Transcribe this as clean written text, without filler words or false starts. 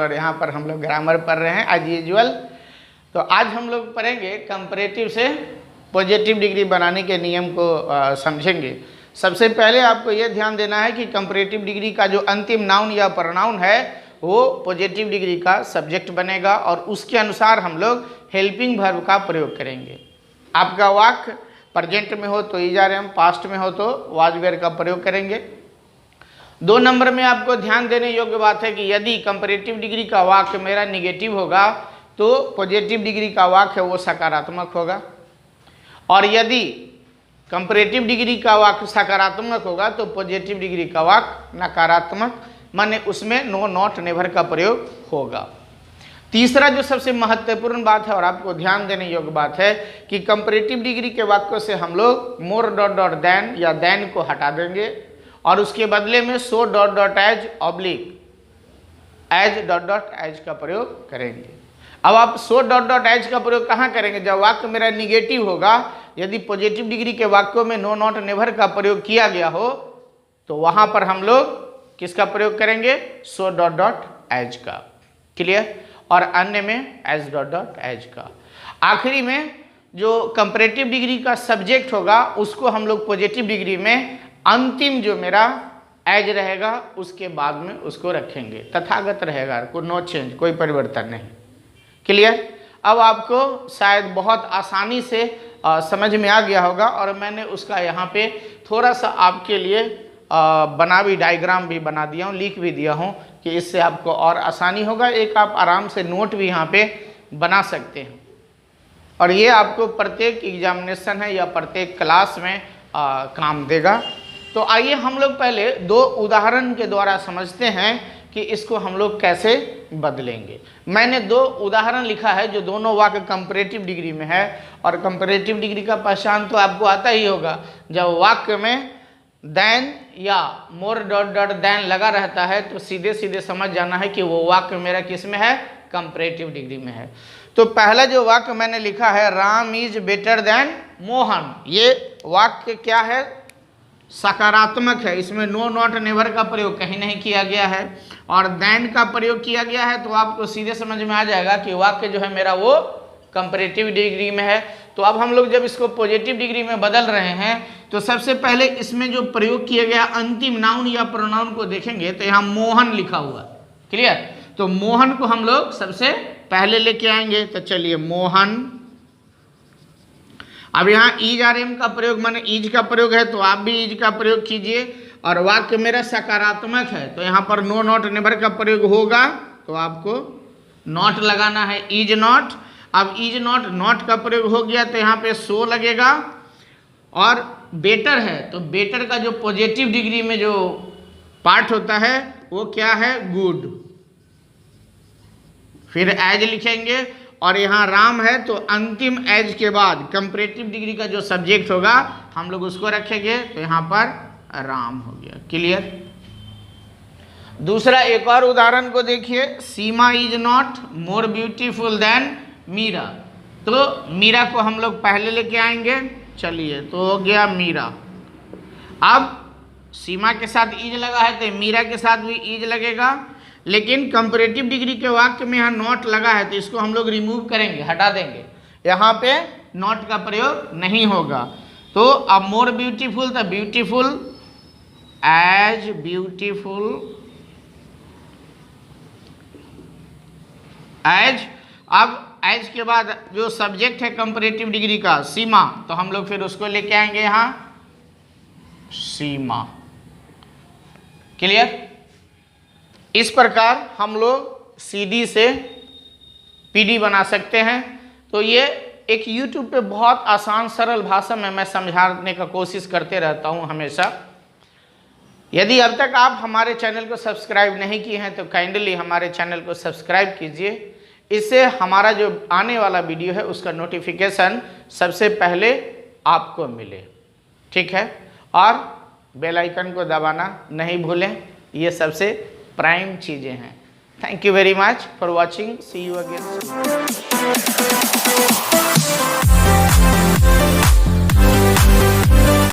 Channel और यहाँ पर हम लोग ग्रामर पढ़ रहे हैं एज यूजुअल। तो आज हम लोग पढ़ेंगे कंपैरेटिव से पॉजिटिव डिग्री बनाने के नियम को समझेंगे। सबसे पहले आपको यह ध्यान देना है कि कंपैरेटिव डिग्री का जो अंतिम नाउन या प्रोनाउन है वो पॉजिटिव डिग्री का सब्जेक्ट बनेगा और उसके अनुसार हम लोग हेल्पिंग वर्ब का प्रयोग करेंगे। आपका वाक्य प्रेजेंट में हो तो इज आर एम, पास्ट में हो तो वाज वेयर का प्रयोग करेंगे। 2 नंबर में आपको ध्यान देने योग्य बात है कि यदि कंपैरेटिव डिग्री का वाक्य मेरा निगेटिव होगा तो पॉजिटिव डिग्री का वाक्य वो सकारात्मक होगा, और यदि कंपैरेटिव डिग्री का वाक्य सकारात्मक होगा तो पॉजिटिव डिग्री का वाक्य नकारात्मक, माने उसमें नो नॉट नेवर का प्रयोग होगा। तीसरा जो सबसे महत्वपूर्ण बात है और आपको ध्यान देने योग्य बात है कि कंपैरेटिव डिग्री के वाक्यों से हम लोग मोर डॉट डॉट देन या देन को हटा देंगे और उसके बदले में so dot dot as oblique as dot dot as का प्रयोग करेंगे। अब आप सो डॉट डॉट एज का प्रयोग कहाँ करेंगे? जब वाक्य मेरा निगेटिव होगा, यदि पॉजिटिव डिग्री के वाक्यों में नो नॉट नेवर का प्रयोग किया गया हो तो वहां पर हम लोग किसका प्रयोग करेंगे? सो डॉट डॉट एज का। क्लियर? और अन्य में एज डॉट डॉट एज का। आखिरी में जो कंपैरेटिव डिग्री का सब्जेक्ट होगा उसको हम लोग पॉजिटिव डिग्री में अंतिम जो मेरा एज रहेगा उसके बाद में उसको रखेंगे, तथागत रहेगा, कोई नो चेंज, कोई परिवर्तन नहीं। क्लियर? अब आपको शायद बहुत आसानी से समझ में आ गया होगा और मैंने उसका यहाँ पे थोड़ा सा आपके लिए बना भी डायग्राम भी बना दिया हूँ, लिख भी दिया हूँ कि इससे आपको और आसानी होगा। एक आप आराम से नोट भी यहाँ पे बना सकते हैं और ये आपको प्रत्येक एग्जामिनेशन है या प्रत्येक क्लास में काम देगा। तो आइए हम लोग पहले 2 उदाहरण के द्वारा समझते हैं कि इसको हम लोग कैसे बदलेंगे। मैंने 2 उदाहरण लिखा है जो दोनों वाक्य कंपैरेटिव डिग्री में है, और कंपैरेटिव डिग्री का पहचान तो आपको आता ही होगा। जब वाक्य में देन या मोर डॉट डॉट देन लगा रहता है तो सीधे सीधे समझ जाना है कि वो वाक्य मेरा किस में है? कंपैरेटिव डिग्री में है। तो पहला जो वाक्य मैंने लिखा है Ram is better than Mohan, ये वाक्य क्या है? सकारात्मक है। इसमें नो नॉट नेवर का प्रयोग कहीं नहीं किया गया है और देन का प्रयोग किया गया है, तो आपको सीधे समझ में आ जाएगा कि वाक्य जो है मेरा वो कंपैरेटिव डिग्री में है। तो अब हम लोग जब इसको पॉजिटिव डिग्री में बदल रहे हैं तो सबसे पहले इसमें जो प्रयोग किया गया अंतिम नाउन या प्रोनाउन को देखेंगे तो यहाँ मोहन लिखा हुआ। क्लियर? तो मोहन को हम लोग सबसे पहले लेके आएंगे। तो चलिए मोहन। अब यहाँ ईज आर एम का प्रयोग माने ईज का प्रयोग है तो आप भी ईज का प्रयोग कीजिए, और वाक्य मेरा सकारात्मक है तो यहाँ पर नो नॉट नेवर का प्रयोग होगा तो आपको नॉट लगाना है, इज नॉट। अब इज नॉट, नॉट का प्रयोग हो गया तो यहाँ पे सो लगेगा, और बेटर है तो बेटर का जो पॉजिटिव डिग्री में जो पार्ट होता है वो क्या है? गुड। फिर एज लिखेंगे और यहाँ राम है तो अंतिम एज के बाद कंपैरेटिव डिग्री का जो सब्जेक्ट होगा हम लोग उसको रखेंगे तो यहाँ पर राम हो गया। क्लियर? दूसरा एक और उदाहरण को देखिए, Seema is not more beautiful than Meera. तो मीरा को हम लोग पहले लेके आएंगे। चलिए, तो हो गया मीरा। अब सीमा के साथ ईज लगा है तो मीरा के साथ भी ईज लगेगा, लेकिन कंपैरेटिव डिग्री के वाक्य में यहाँ नॉट लगा है तो इसको हम लोग रिमूव करेंगे, हटा देंगे। यहाँ पे नॉट का प्रयोग नहीं होगा। तो अब मोर ब्यूटीफुल तो ब्यूटीफुल एज ब्यूटीफुल एज। अब एज के बाद जो सब्जेक्ट है कंपैरेटिव डिग्री का सीमा, तो हम लोग फिर उसको लेके आएंगे यहाँ सीमा। क्लियर? इस प्रकार हम लोग सीडी से पीडी बना सकते हैं। तो ये एक YouTube पे बहुत आसान सरल भाषा में मैं समझाने का कोशिश करते रहता हूँ हमेशा। यदि अब तक आप हमारे चैनल को सब्सक्राइब नहीं किए हैं तो काइंडली हमारे चैनल को सब्सक्राइब कीजिए, इससे हमारा जो आने वाला वीडियो है उसका नोटिफिकेशन सबसे पहले आपको मिले। ठीक है? और बेल आइकन को दबाना नहीं भूलें, ये सबसे प्राइम चीज़ें हैं। Thank you very much for watching, see you again.